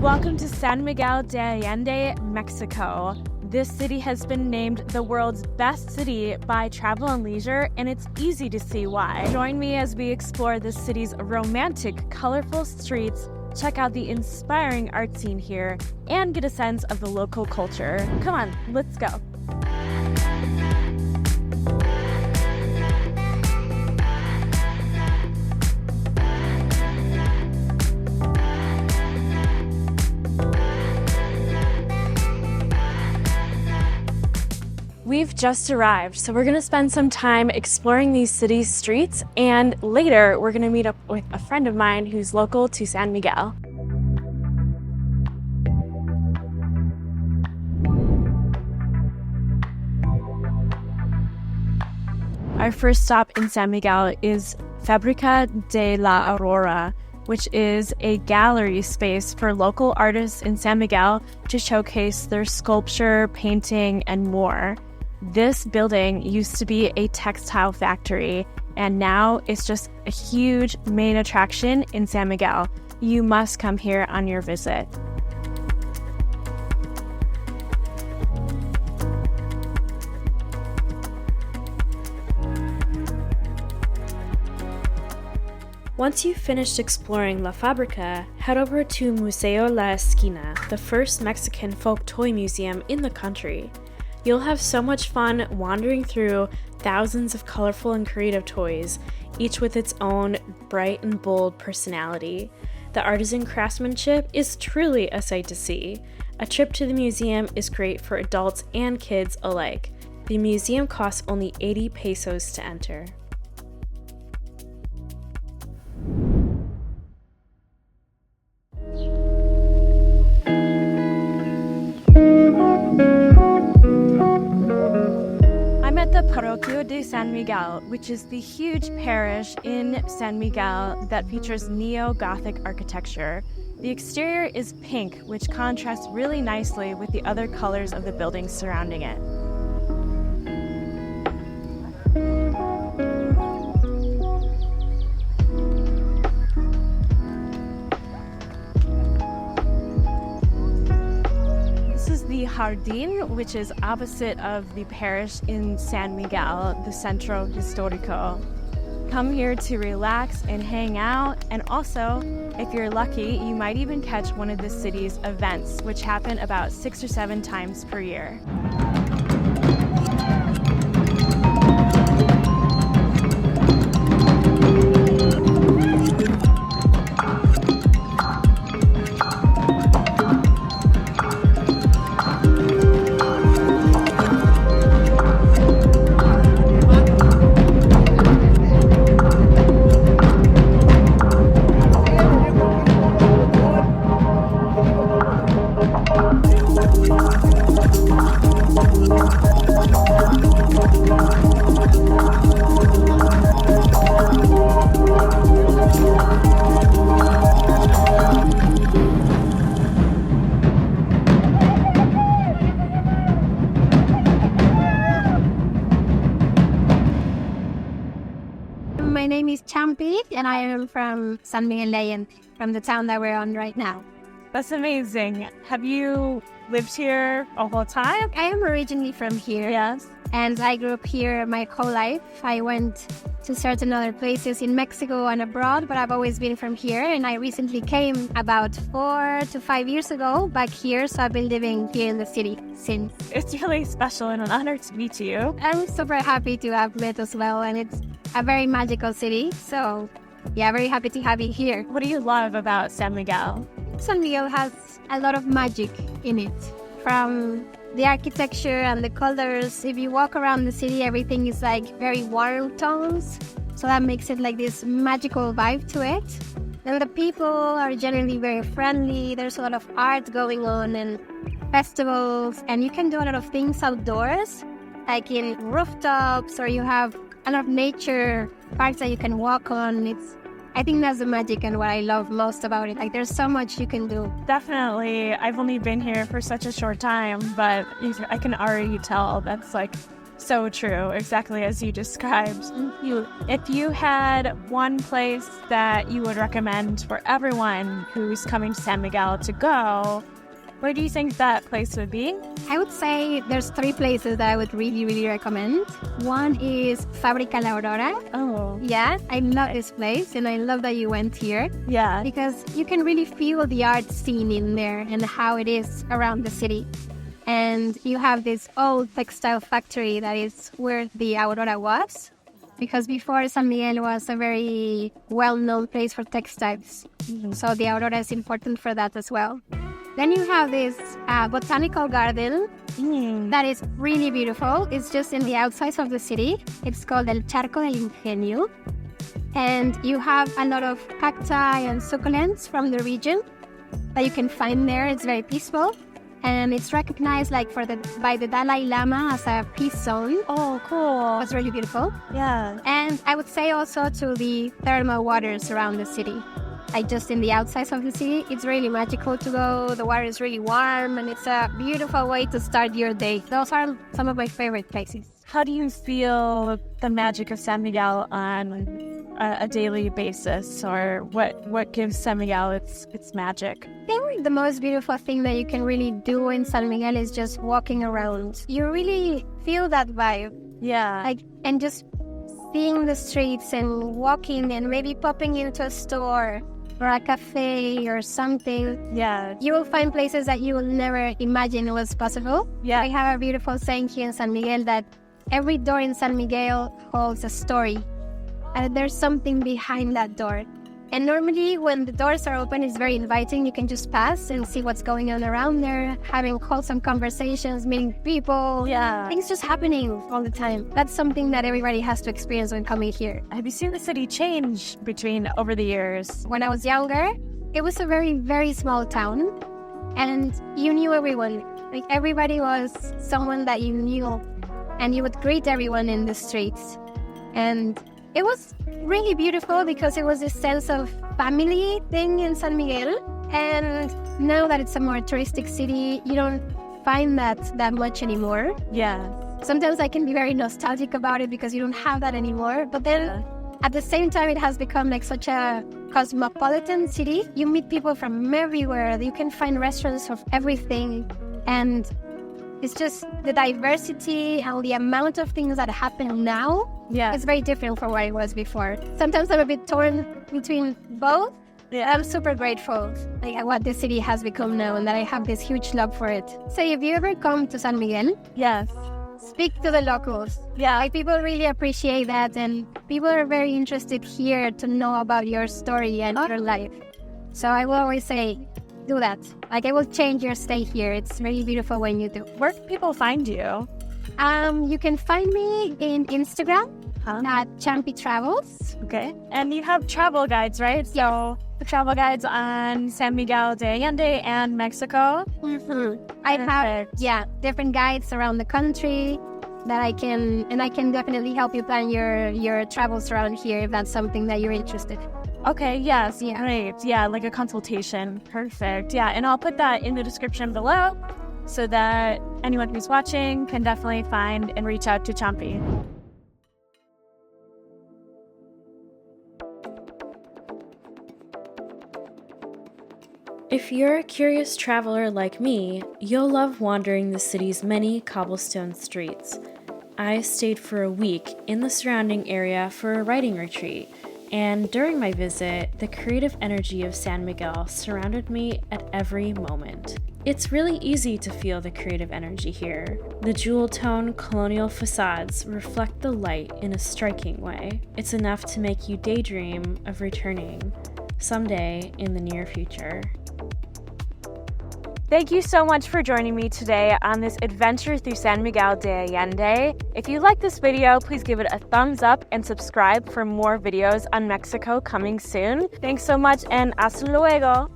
Welcome to San Miguel de Allende, Mexico. This city has been named the world's best city by Travel and Leisure, and it's easy to see why. Join me as we explore the city's romantic, colorful streets, check out the inspiring art scene here, and get a sense of the local culture. Come on, let's go. We've just arrived, so we're gonna spend some time exploring these city's streets, and later we're gonna meet up with a friend of mine who's local to San Miguel. Our first stop in San Miguel is Fabrica de la Aurora, which is a gallery space for local artists in San Miguel to showcase their sculpture, painting, and more. This building used to be a textile factory, and now it's just a huge main attraction in San Miguel. You must come here on your visit. Once you've finished exploring La Fabrica, head over to Museo La Esquina, the first Mexican folk toy museum in the country. You'll have so much fun wandering through thousands of colorful and creative toys, each with its own bright and bold personality. The artisan craftsmanship is truly a sight to see. A trip to the museum is great for adults and kids alike. The museum costs only 80 pesos to enter. The Parroquia de San Miguel, which is the huge parish in San Miguel that features neo-Gothic architecture. The exterior is pink, which contrasts really nicely with the other colors of the buildings surrounding it. The Jardín, which is opposite of the parish in San Miguel, the Centro Histórico. Come here to relax and hang out, and also, if you're lucky, you might even catch one of the city's events, which happen about 6 or 7 times per year. My name is Champi, and I am from San Miguel de Allende, from the town that we're on right now. That's amazing. Have you lived here a whole time? I am originally from here. Yes. And I grew up here my whole life. I went to certain other places in Mexico and abroad, but I've always been from here. And I recently came about 4 to 5 years ago back here, so I've been living here in the city since. It's really special and an honor to meet you. I'm super happy to have met as well, and it's a very magical city. So yeah, very happy to have you here. What do you love about San Miguel? San Miguel has a lot of magic in it. From the architecture and the colors, if you walk around the city, everything is like very warm tones. So that makes it like this magical vibe to it. And the people are generally very friendly. There's a lot of art going on and festivals. And you can do a lot of things outdoors, like in rooftops, or you have a lot of nature parks that you can walk on. I think that's the magic and what I love most about it. Like, there's so much you can do. Definitely. I've only been here for such a short time, but I can already tell that's like So true, exactly as you described. If you had one place that you would recommend for everyone who's coming to San Miguel to go, where do you think that place would be? I would say there's 3 places that I would really, really recommend. One is Fabrica Aurora. Oh. Yeah, I love this place, and I love that you went here. Yeah. Because you can really feel the art scene in there and how it is around the city. And you have this old textile factory that is where the Aurora was. Because before, San Miguel was a very well-known place for textiles. Mm-hmm. So the Aurora is important for that as well. Then you have this botanical garden that is really beautiful. It's just in the outsides of the city. It's called El Charco del Ingenio. And you have a lot of cacti and succulents from the region that you can find there. It's very peaceful. And it's recognized by the Dalai Lama as a peace zone. Oh, cool. It's really beautiful. Yeah. And I would say also to the thermal waters around the city. Just in the outsides of the city, it's really magical to go. The water is really warm, and it's a beautiful way to start your day. Those are some of my favorite places. How do you feel the magic of San Miguel on a daily basis, or what gives San Miguel its magic? I think the most beautiful thing that you can really do in San Miguel is just walking around. You really feel that vibe. Yeah. And just seeing the streets and walking and maybe popping into a store or a cafe or something. Yeah. You will find places that you will never imagine was possible. Yeah. I have a beautiful saying here in San Miguel that every door in San Miguel holds a story. And there's something behind that door. And normally when the doors are open, it's very inviting. You can just pass and see what's going on around there, having wholesome conversations, meeting people. Yeah. Things just happening all the time. That's something that everybody has to experience when coming here. Have you seen the city change over the years? When I was younger, it was a very, very small town. And you knew everyone. Everybody was someone that you knew. And you would greet everyone in the streets. And it was really beautiful because it was this sense of family thing in San Miguel. And now that it's a more touristic city, you don't find that much anymore. Yeah. Sometimes I can be very nostalgic about it because you don't have that anymore. But then at the same time, it has become such a cosmopolitan city. You meet people from everywhere. You can find restaurants of everything. And it's just the diversity and the amount of things that happen now. Yeah. It's very different from what it was before. Sometimes I'm a bit torn between both. Yeah. I'm super grateful at what the city has become now and that I have this huge love for it. So if you ever come to San Miguel, yes, speak to the locals. Yeah. People really appreciate that, and people are very interested here to know about your story and your life. So I will always say, do that. It will change your stay here. It's really beautiful when you do. Where can people find you? You can find me in Instagram at Champi Travels. Okay. And you have travel guides, right? Yes. So the travel guides on San Miguel de Allende and Mexico. Mm-hmm. I have different guides around the country that I can definitely help you plan your travels around here if that's something that you're interested in. Okay, yes, yeah. Great. Yeah, like a consultation. Perfect. Yeah, and I'll put that in the description below so that anyone who's watching can definitely find and reach out to Champi. If you're a curious traveler like me, you'll love wandering the city's many cobblestone streets. I stayed for a week in the surrounding area for a writing retreat, and during my visit, the creative energy of San Miguel surrounded me at every moment. It's really easy to feel the creative energy here. The jewel-tone colonial facades reflect the light in a striking way. It's enough to make you daydream of returning someday in the near future. Thank you so much for joining me today on this adventure through San Miguel de Allende. If you like this video, please give it a thumbs up and subscribe for more videos on Mexico coming soon. Thanks so much, and hasta luego!